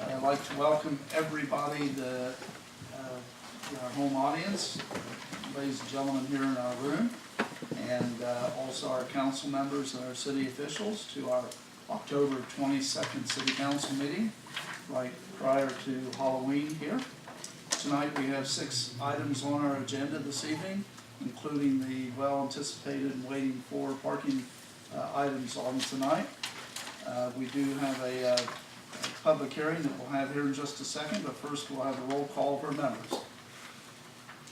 I'd like to welcome everybody to our home audience, ladies and gentlemen here in our room, and also our council members and our city officials to our October 22nd City Council meeting, right prior to Halloween here. Tonight we have 6 items on our agenda this evening, including the well-anticipated and waiting for parking items on tonight. We do have a public hearing that we'll have here in just a second, but first we'll have a roll call for members.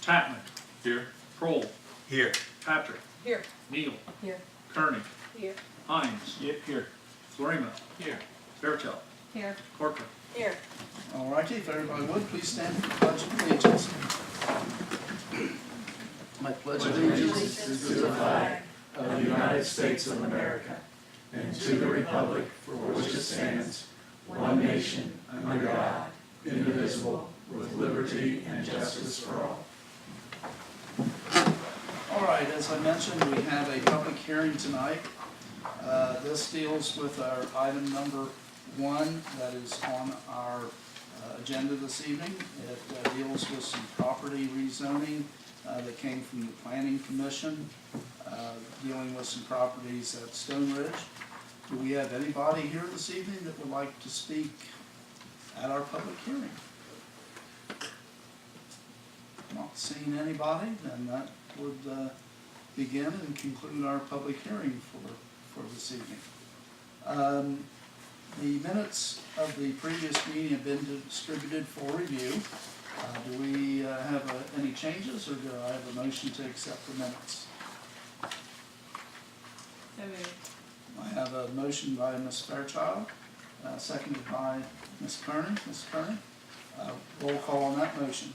Tatman. Here. Kroll. Here. Patrick. Here. Neal. Here. Kearney. Here. Hines. Yep, here. Florima. Here. Fairchild. Here. Corcoran. Here. All righty, if everybody would, please stand for the Pledge of Allegiance. My pledge of allegiance is to the flag of the United States of America and to the republic for which it stands, one nation, under God, indivisible, with liberty and justice for all. All right, as I mentioned, we have a public hearing tonight. This deals with our item number 1 that is on our agenda this evening. It deals with some property rezoning that came from the Planning Commission, dealing with some properties at Stone Ridge. Do we have anybody here this evening that would like to speak at our public hearing? Not seeing anybody, then that would begin and conclude our public hearing for this evening. The minutes of the previous meeting have been distributed for review. Do we have any changes, or do I have a motion to accept the minutes? So moved. I have a motion by Ms. Fairchild, seconded by Ms. Kearney. Ms. Kearney, roll call on that motion.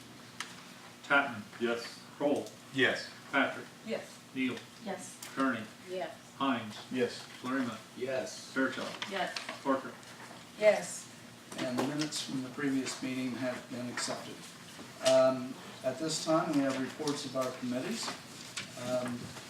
Tatman. Yes. Kroll. Yes. Patrick. Yes. Neal. Yes. Kearney. Yes. Hines. Yes. Florima. Yes. Fairchild. Yes. Corcoran. Yes. And the minutes from the previous meeting have been accepted. At this time, we have reports of our committees.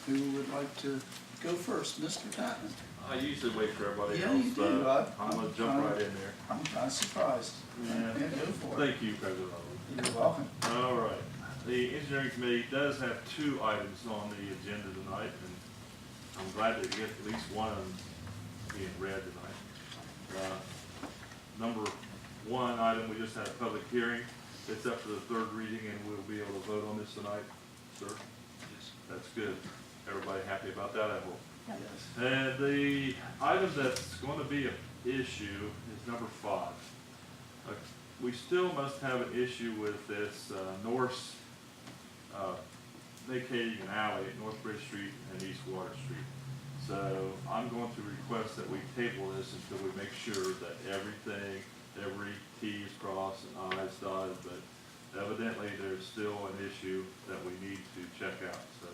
Who would like to go first? Mr. Tatman. I usually wait for everybody Yeah, else. you do. I'm going to jump right in there. I'm kind of surprised. Yeah. Yeah, go for it. Thank you, President. You're welcome. All right. The Engineering Committee does have 2 items on the agenda tonight, and I'm glad to get at least one of them being read tonight. Number 1 item, we just had a public hearing. It's up for the 3rd reading, and we'll be able to vote on this tonight, sir? Yes. That's good. Everybody happy about that, I hope. Yes. And the item that's going to be an issue is number 5. We still must have an issue with this Norse vacating an alley at North Bridge Street and East Water Street. So I'm going to request that we table this until we make sure that every T is crossed and I's dotted, but evidently there's still an issue that we need to check out. So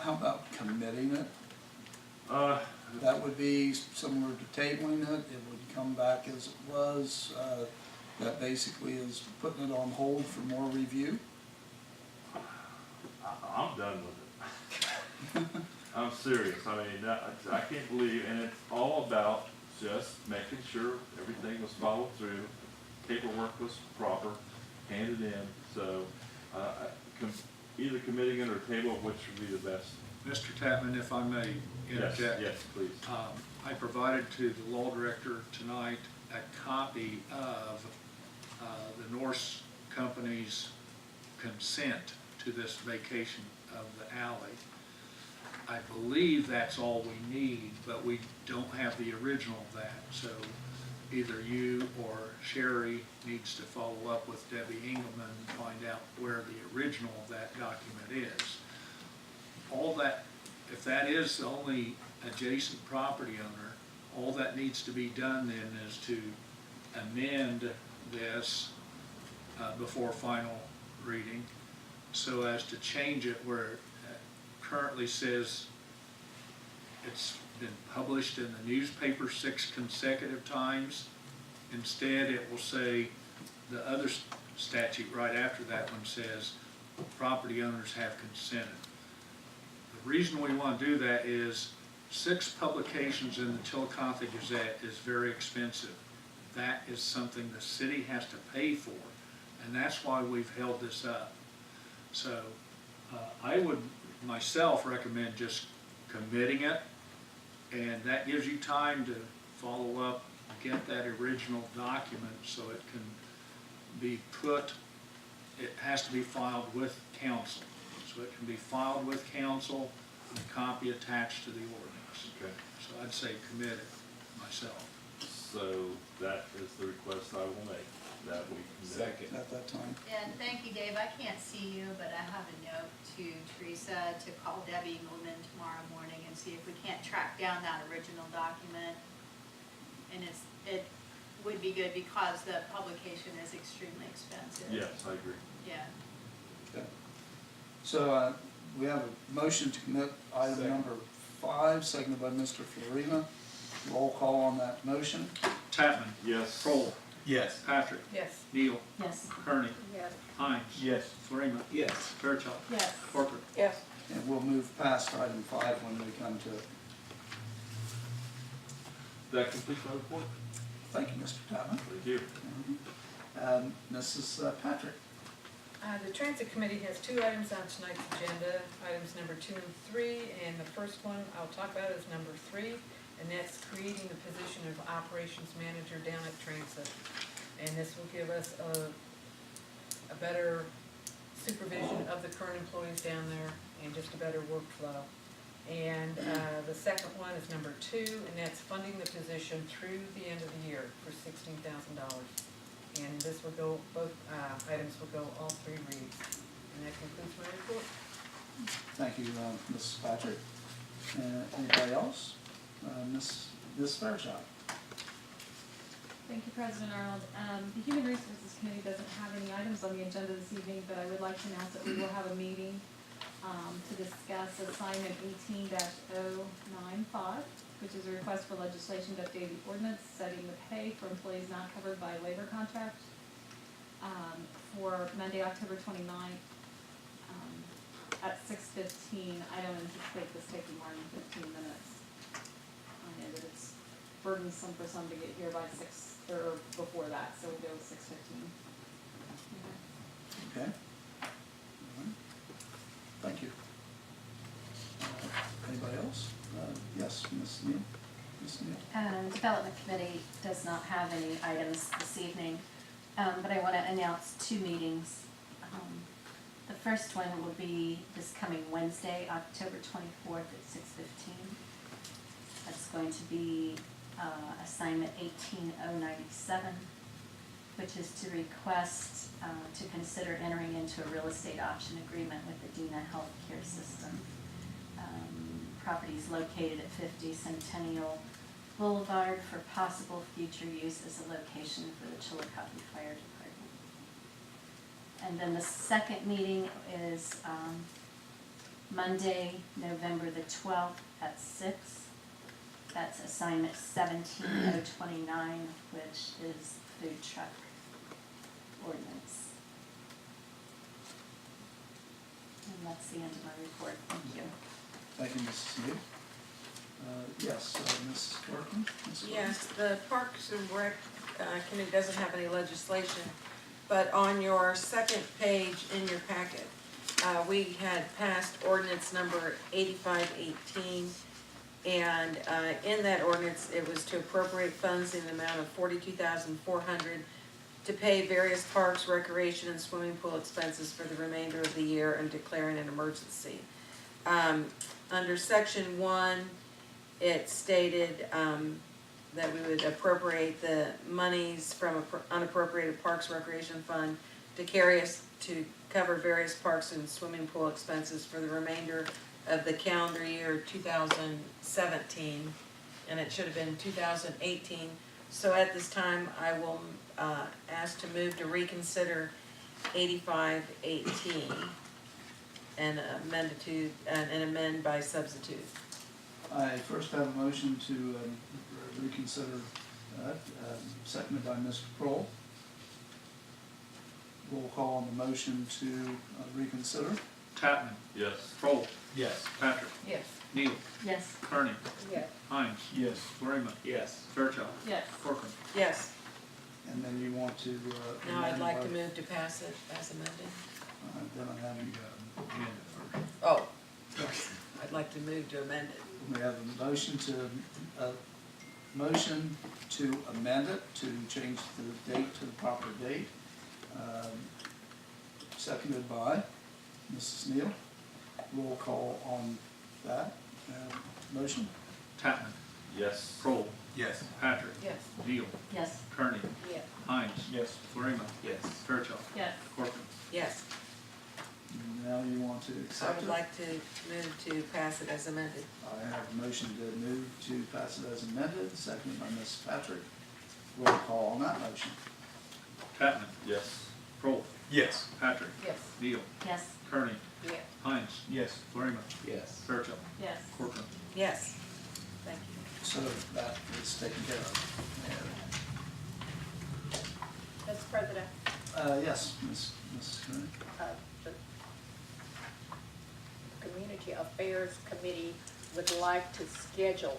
How about committing it? uh, That would be similar to tabling it. It would come back as it was. That basically is putting it on hold for more review. I'm done with it. I'm serious. I mean, I can't believe, and it's all about just making sure everything was followed through, paperwork was proper, handed in. So either committing it or table, which would be the best? Mr. Tatman, if I may interject. Yes, please. I provided to the law director tonight a copy of the Norse company's consent to this vacation of the alley. I believe that's all we need, but we don't have the original of that. So either you or Sherry needs to follow up with Debbie Engelman and find out where the original of that document is. All that, if that is the only adjacent property owner, all that needs to be done then is to amend this before final reading so as to change it where it currently says it's been published in the newspaper 6 consecutive times. Instead, it will say the other statute right after that one says property owners have consented. The reason we want to do that is 6 publications in the Chillicothe Gazette is very expensive. that is something the city has to pay for, and that's why we've held this up. So I would myself recommend just committing it, and that gives you time to follow up, get that original document so it can be put, it has to be filed with council. So it can be filed with council, and a copy attached to the ordinance. Okay. So I'd say commit it myself. So that is the request I will make, that we commit. At that time. And thank you, Dave. I can't see you, but I have a note to Teresa to call Debbie Engelman tomorrow morning and see if we can't track down that original document. And it would be good because the publication is extremely expensive. Yes, I agree. Yeah. Okay. So we have a motion to commit item number 5, seconded by Mr. Florina. Roll call on that motion. Tatman. Yes. Kroll. Yes. Patrick. Yes. Neal. Yes. Kearney. Yes. Hines. Yes. Florina. Yes. Fairchild. Yes. Corcoran. Yes. And we'll move past item 5 when we come to it. That completes my report. Thank you, Mr. Tatman. Thank you. Mrs. Patrick. The Transit Committee has 2 items on tonight's agenda, items number 2 and 3, and the first one I'll talk about is number 3, and that's creating the position of Operations Manager down at Transit. And this will give us a better supervision of the current employees down there and just a better workflow. And the second one is number 2, and that's funding the position through the end of the year for $16,000. And this will go, both items will go all 3 reads. And that concludes my report. Thank you, Mrs. Patrick. Anybody else? Ms. Fairchild. Thank you, President Arnold. The Human Resources Committee doesn't have any items on the agenda this evening, but I would like to announce that we will have a meeting to discuss assignment 18-095, which is a request for legislation to update the ordinance setting the pay for employees not covered by a labor contract for Monday, October 29th at 6:15. I don't anticipate this taking more than 15 minutes. I know that it's burdensome for some to get here by 6 or before that, so we'll go with 6:15. Okay. All right. Thank you. Anybody else? Yes, Ms. Neal. Ms. Neal. Development Committee does not have any items this evening, but I want to announce 2 meetings. The first one will be this coming Wednesday, October 24th at 6:15. That's going to be assignment 18097, which is to request to consider entering into a real estate option agreement with the Dina Healthcare System. Properties located at 50 Centennial Boulevard for possible future use as a location for the Chillicothe Fire Department. And then the second meeting is Monday, November the 12th at 6. That's assignment 17029, which is food truck ordinance. And that's the end of my report. Thank you. Thank you, Mrs. Neal. Yes, Mrs. Corcoran. Ms. Corcoran. Yes, the Parks and Rec Committee doesn't have any legislation, but on your second page in your packet, we had passed ordinance number 8518, and in that ordinance, it was to appropriate funds in the amount of $42,400 to pay various parks, recreation, and swimming pool expenses for the remainder of the year and declaring an emergency. Under section 1, it stated that we would appropriate the monies from unappropriated Parks Recreation Fund to carry us to cover various parks and swimming pool expenses for the remainder of the calendar year 2017, and it should have been 2018. So at this time, I will ask to move to reconsider 8518 and amend by substitute. I first have a motion to reconsider that, seconded by Mr. Kroll. Roll call on the motion to reconsider. Tatman. Yes. Kroll. Yes. Patrick. Yes. Neal. Yes. Kearney. Yes. Hines. Yes. Florina. Yes. Fairchild. Yes. Corcoran. Yes. And then you want to, Now I'd like to amend move to pass it as amended. Then I have, You gotta amend it first. Oh, I'd like to move to amend it. we have a motion to amend it, to change the date to the proper date. Seconded by Mrs. Neal. Roll call on that, motion. Tatman, Yes. Kroll, Yes. Patrick, Yes. Neal, Yes. Kearney, Yes. Hines. Yes. Florina, Yes. Fairchild, Yes. Corcoran. Yes. Now you want to I accept would it? like to move to pass it as amended. I have a motion to move to pass it as amended, seconded by Ms. Patrick. Roll call on that motion. Tatman, Yes. Kroll, Yes. Patrick, Yes. Neal, Yes. Kearney, Yes. Hines, Yes. Florina, Yes. Fairchild, Yes. Corcoran. Yes. Thank you. So that is taken care of. Mr. President, Yes, Ms. Kearney. the Community Affairs Committee would like to schedule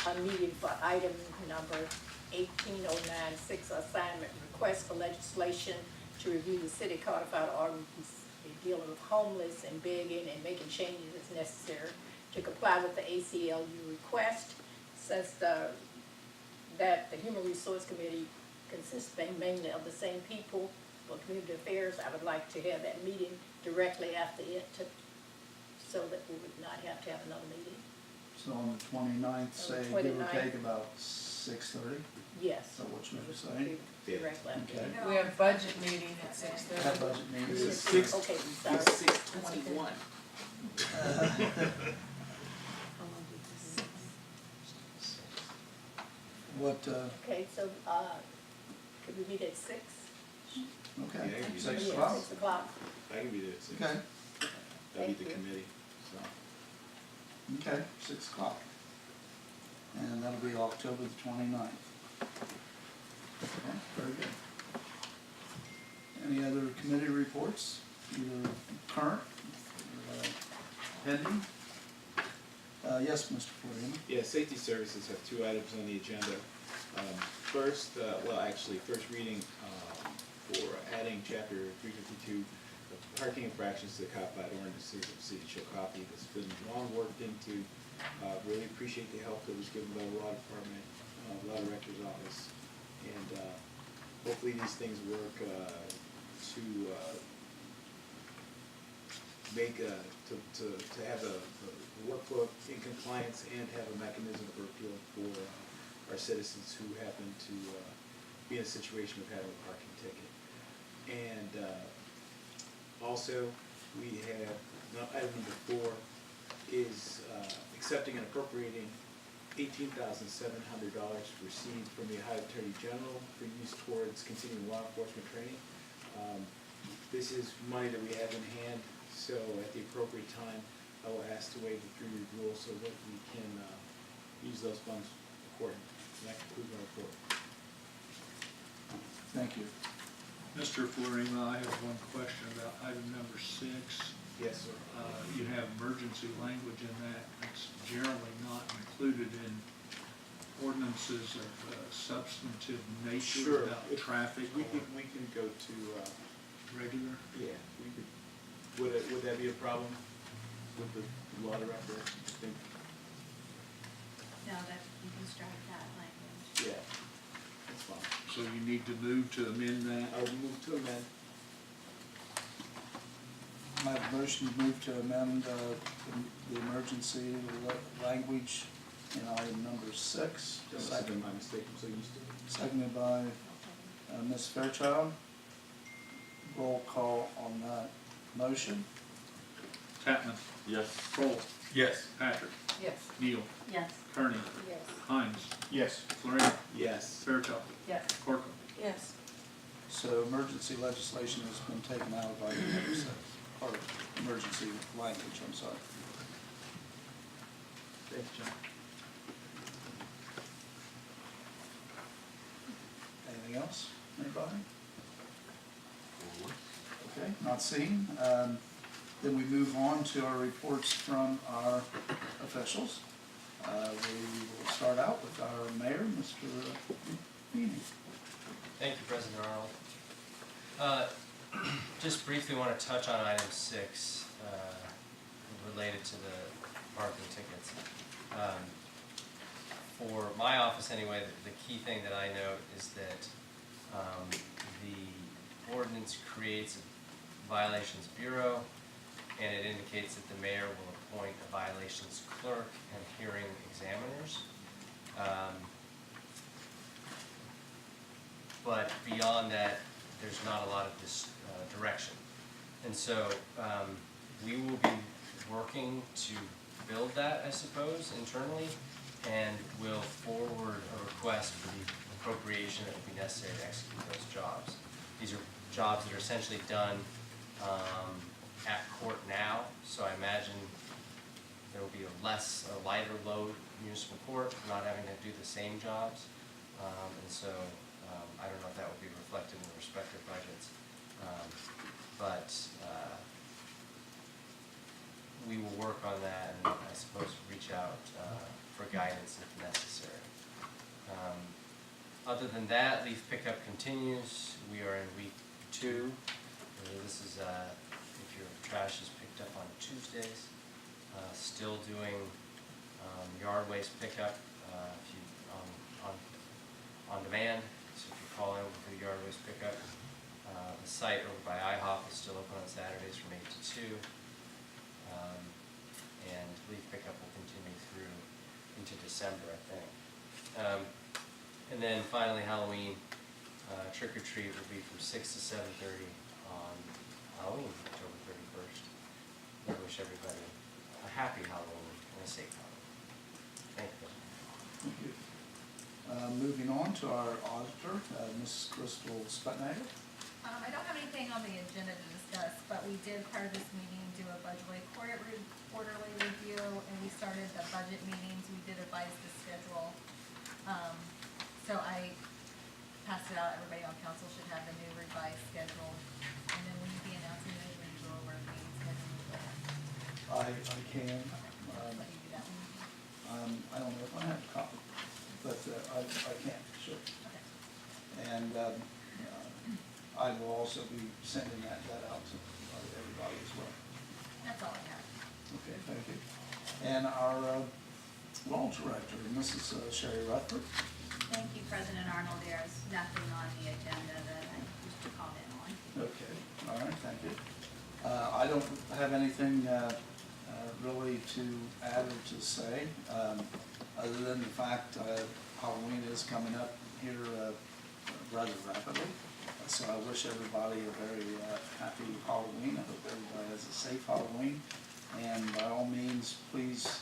a meeting for item number 18096, assignment request for legislation to review the city codified ordinance dealing with homeless and begging and making changes as necessary to comply with the ACLU request. Since that the Human Resource Committee consists mainly of the same people for community affairs, I would like to have that meeting directly after it so that we would not have to have another meeting. So on the 29th, say, give or 29th. take about 6:30, Yes. is that what you were saying? Directly after. Okay. it. We have budget meeting at 6:30. That budget meeting is Six- Okay, sorry. 6:21. What, Okay, so, could we meet at 6? okay, Yeah, you 6 can. o'clock? 6 o'clock. I can be there at 6. Okay, That'll be Thank the you. committee, so. okay, 6 o'clock. And that'll be October the 29th. Okay, very good. Any other committee reports, either current or pending? Yes, Mr. Florina. Yeah, Safety Services have 2 items on the agenda. First, first reading for adding chapter 352, parking infractions to the codified ordinances of the city of Chillicothe. That's been long worked into. Really appreciate the help that was given by the law department, law director's office, and hopefully these things work to make to have the workflow in compliance and have a mechanism for appeal for our citizens who happen to be in a situation of having a parking ticket. And also, we have, item number 4 is accepting and appropriating $18,700 received from the Ohio Attorney General for use towards continuing law enforcement training. This is money that we have in hand, so at the appropriate time, I will ask to waive the 3-read rule so that we can use those funds accordingly. And that concludes my report. Thank you. Mr. Florina, I have one question about item number 6. Yes, sir. You have emergency language in that. It's generally not included in ordinances of substantive nature about traffic We or can go to, regular. yeah, we could, would that be a problem with the law director? I think, No, that, you can strike that language. yeah, that's fine. So you need to move to amend that. I will move to amend. I have a motion to move to amend the emergency language in item number 6. That must have been my mistake, I'm so used to it. Seconded by Ms. Fairchild. Roll call on that motion. Tatman, Yes. Kroll, Yes. Patrick, Yes. Neal, Yes. Kearney, Yes. Hines, Yes. Florina, Yes. Fairchild, Yes. Corcoran. Yes. So emergency legislation has been taken out of item number 6, or emergency language, I'm sorry. Thank you, John. Anything else, anybody? Okay, not seeing. Then we move on to our reports from our officials. We will start out with our mayor, Mr. Feeney. Thank you, President Arnold. Just briefly want to touch on item 6, related to the parking tickets. For my office anyway, the key thing that I note is that the ordinance creates a violations bureau, and it indicates that the mayor will appoint a violations clerk and hearing examiners. But beyond that, there's not a lot of this direction. And so we will be working to build that, I suppose, internally, and will forward a request for the appropriation that will be necessary to execute those jobs. These are jobs that are essentially done at court now, so I imagine there will be a lighter load municipal court, not having to do the same jobs. And so I don't know if that will be reflected in the respective budgets, but we will work on that and I suppose reach out for guidance if necessary. Other than that, leaf pickup continues. We are in week 2. This is if your trash is picked up on Tuesdays. Still doing yard waste pickup if you on demand. So if you call in for the yard waste pickup, the site over by IHOP is still open on Saturdays from 8 to 2. And leaf pickup will continue through into December, I think. And then finally, Halloween trick or treat will be from 6 to 7:30 on Halloween, October 31st. I wish everybody a happy Halloween and a safe Halloween. Thank you. Thank you. Moving on to our auditor, Mrs. Crystal Sputnagle. I don't have anything on the agenda to discuss, but we did part of this meeting do a quarterly review, and we started the budget meetings. We did advise the schedule. So I passed it out. Everybody on council should have the new revised schedule. And then will you be announcing those when you go over the meeting schedule? I can. Let you do that one. I don't know if I have a copy, but I can, sure. Okay. And I will also be sending that out to everybody as well. That's all I have. Okay, thank you. And our law director, Mrs. Sherry Rutherford. Thank you, President Arnold. There's nothing on the agenda that I wish to comment on. Okay, all right, thank you. I don't have anything really to add or to say, other than the fact Halloween is coming up here rather rapidly. So I wish everybody a very happy Halloween. I hope everybody has a safe Halloween. And by all means, please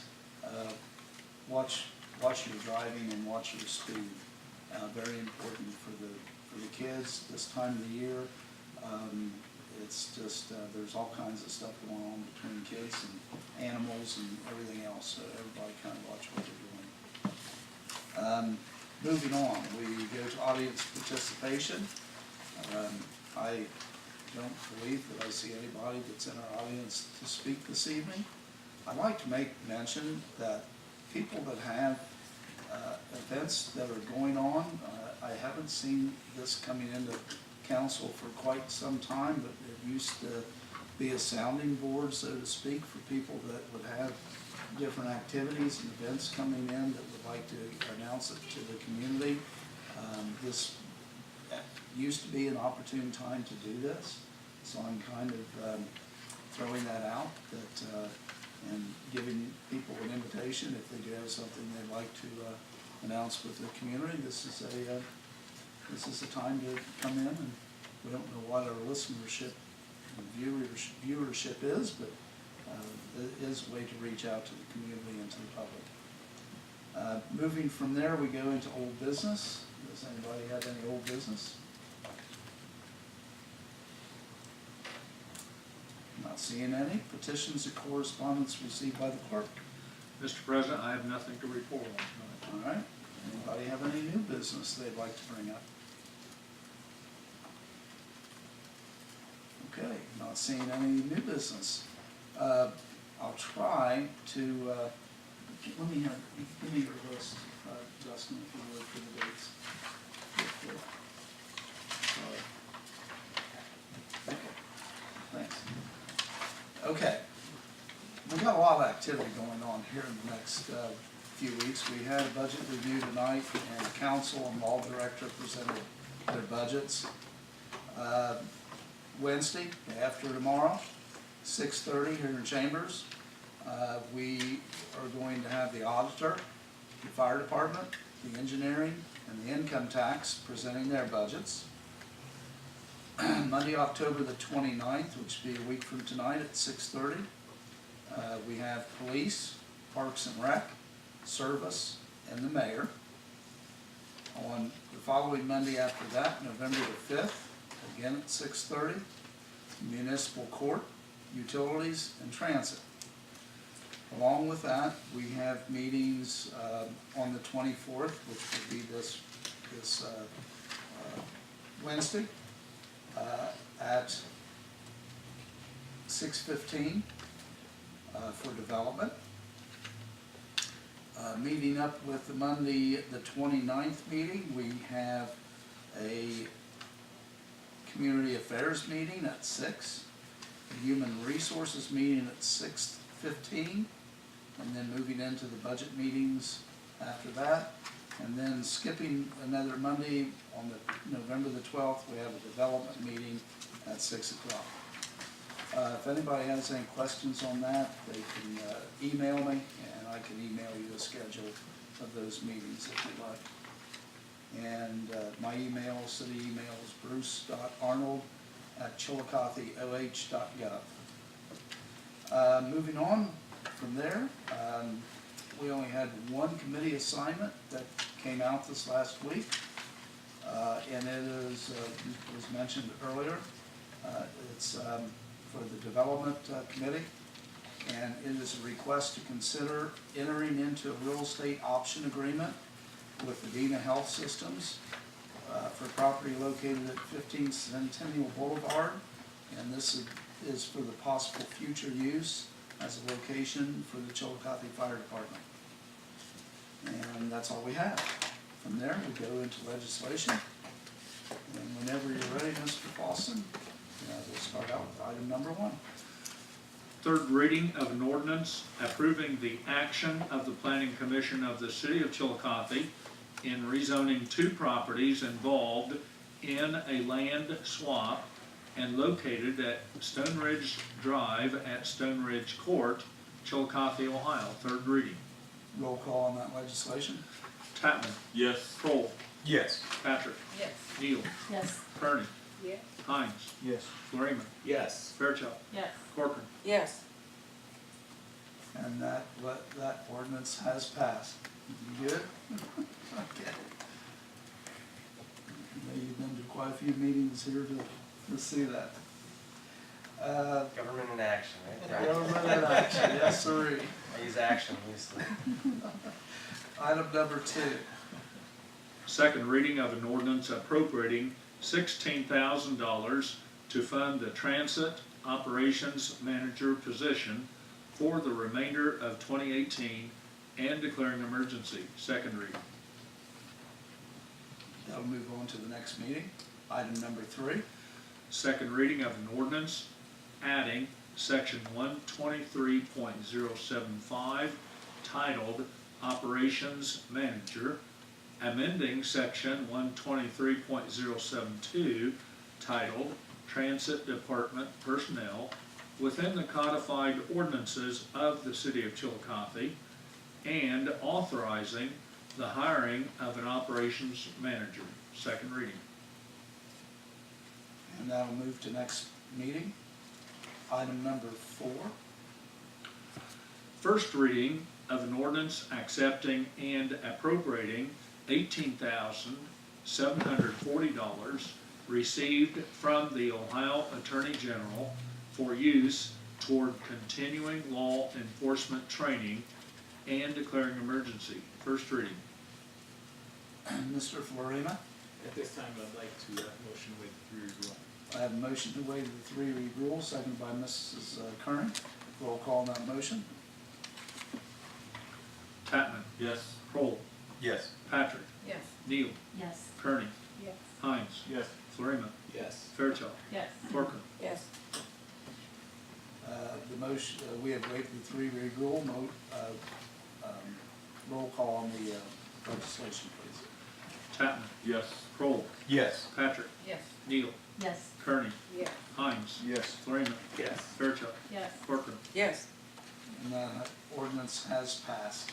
watch your driving and watch your speed. Very important for the kids this time of the year. It's just there's all kinds of stuff going on between kids and animals and everything else. So everybody kind of watch what they're doing. Moving on, we go to audience participation. I don't believe that I see anybody that's in our audience to speak this evening. I'd like to make mention that people that have events that are going on, I haven't seen this coming into council for quite some time, but it used to be a sounding board, so to speak, for people that would have different activities and events coming in that would like to announce it to the community. This used to be an opportune time to do this, so I'm kind of throwing that out, that and giving people an invitation if they do have something they'd like to announce with the community. This is a time to come in, and we don't know what our listenership and viewership is, but it is a way to reach out to the community and to the public. Moving from there, we go into old business. Does anybody have any old business? Not seeing any. Petitions and correspondence received by the clerk. Mr. President, I have nothing to report on tonight. All right. Anybody have any new business they'd like to bring up? Okay, not seeing any new business. I'll try to, give me your list, Justin, if you would, for the dates. activity going on here in the next few weeks. We had a budget review tonight, and council and law director presented their budgets. Wednesday, day after tomorrow, 6:30 here in Chambers. We are going to have the auditor, the fire department, the engineering, and the income tax presenting their budgets. Monday, October the 29th, which will be a week from tonight at 6:30. We have police, parks and rec, service, and the mayor. On the following Monday after that, November the 5th, again at 6:30, municipal court, utilities, and transit. Along with that, we have meetings on the 24th, which will be this Wednesday, at 6:15 for development. Meeting up with the Monday, the 29th meeting, we have a community affairs meeting at 6, a human resources meeting at 6:15, and then moving into the budget meetings after that. And then skipping another Monday on the November the 12th, we have a development meeting at 6 o'clock. If anybody has any questions on that, they can email me, and I can email you a schedule of those meetings if you like. And my email, city email is bruce.arnold@chillicothe.oh.gov. Moving on from there, we only had one committee assignment that came out this last week, and it is, was mentioned earlier, it's for the development committee, and it is a request to consider entering into a real estate option agreement with the Dina Health Systems for property located at 15 Centennial Boulevard, and this is for the possible future use as a location for the Chillicothe Fire Department. And that's all we have. From there, we go into legislation. And whenever you're ready, Mr. Paulson, we'll start out with item number 1. Third reading of an ordinance approving the action of the Planning Commission of the City of Chillicothe in rezoning 2 properties involved in a land swap and located at Stone Ridge Drive at Stone Ridge Court, Chillicothe, Ohio. Third reading. Roll call on that legislation. Tatman. Yes. Kroll. Yes. Patrick. Yes. Neal. Yes. Kearney. Yes. Hines. Yes. Florina. Yes. Fairchild. Yes. Corcoran. Yes. And that ordinance has passed. You good? Okay. You've been to quite a few meetings here to see that. Government in action, right? Government in action, yes sir. I use action loosely. Item number 2. Second reading of an ordinance appropriating $16,000 to fund the Transit Operations Manager position for the remainder of 2018 and declaring emergency. Second reading. That'll move on to the next meeting. Item number 3. Second reading of an ordinance adding section 123.075 titled Operations Manager, amending section 123.072 titled Transit Department Personnel within the codified ordinances of the City of Chillicothe, and authorizing the hiring of an operations manager. Second reading. And that'll move to next meeting. Item number 4. First reading of an ordinance accepting and appropriating $18,740 received from the Ohio Attorney General for use toward continuing law enforcement training and declaring emergency. First reading. Mr. Florina, At this time, I'd like to motion to waive the 3-read rule. I have a motion to waive the 3-read rule, seconded by Mrs. Kearney. Roll call on that motion. Tatman. Yes. Kroll. Yes. Patrick. Yes. Neal. Yes. Kearney. Yes. Hines. Yes. Florina. Yes. Fairchild. Yes. Corcoran. Yes. The motion, we have waived the three-read rule, roll call on the legislation, please. Tatman, Yes. Kroll, Yes. Patrick, Yes. Neal, Yes. Kearney, Yeah. Hines, Yes. Florina, Yes. Fairchild, Yes. Corcoran. Yes. And that ordinance has passed.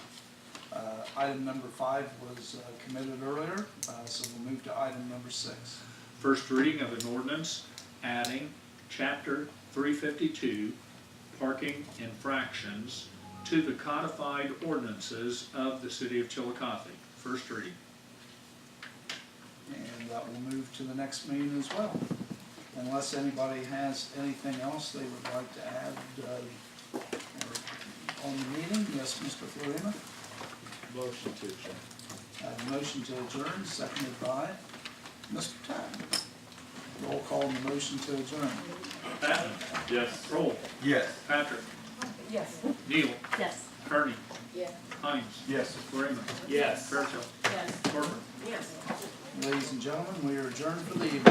Item number 5 was committed earlier, so we'll move to item number 6. First reading of an ordinance adding chapter 352, parking infractions, to the codified ordinances of the city of Chillicothe. First reading. And that will move to the next meeting as well. Unless anybody has anything else they would like to add on the meeting. Yes, Mr. Florina? Motion to adjourn. A motion to adjourn, seconded by Mr. Tatman. Roll call on the motion to adjourn. Tatman, Yes. Kroll, Yes. Patrick, Yes. Neal, Yes. Kearney, Yeah. Hines, Yes. Florina, Yes. Fairchild, Yes. Corcoran. Yes. Ladies and gentlemen, we are adjourned for the evening.